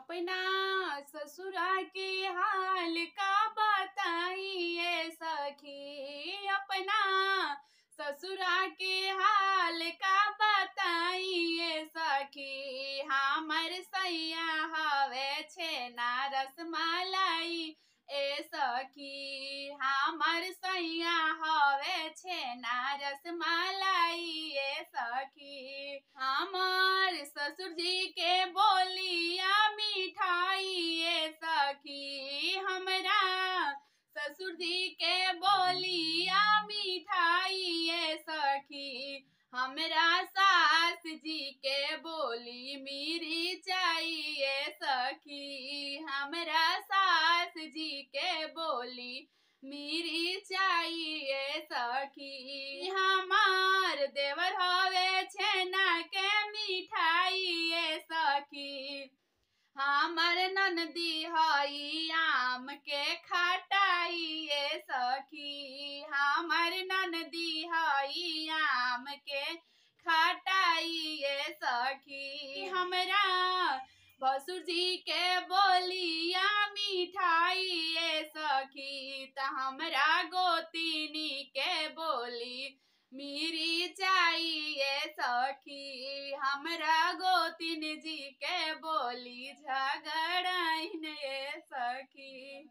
अपना ससुरा के हाल का बताइए सखी, अपना ससुरा के हाल का बताइए सखी। हमर सैया हवे छेना रसमलाई ए सखी, हमर सैया हवे छेना रसमलाई ए सखी। हमर ससुर जी के बोलिया मिठाई ए सखी, हमरा ससुर जी के बोलिया मिठाई ए सखी। हमरा सास जी के बोली मेरी चाहिए सखी, हमरा सास जी के बोली मेरी चाहिए सखी। हमार देवर हवे छेना के मिठाई ए सखी, हमर ननदी हई आम के खटाई ए सखी, हमर ननदी हई आम के खटाई ए सखी। हमरा भसुर जी के बोलिया मिठाई ए सखी, त हमरा गोतिनी के बोली मेरी चाहिए सखी, हमरा गोतिन जी के बोली झगड़ाइन ए सखी।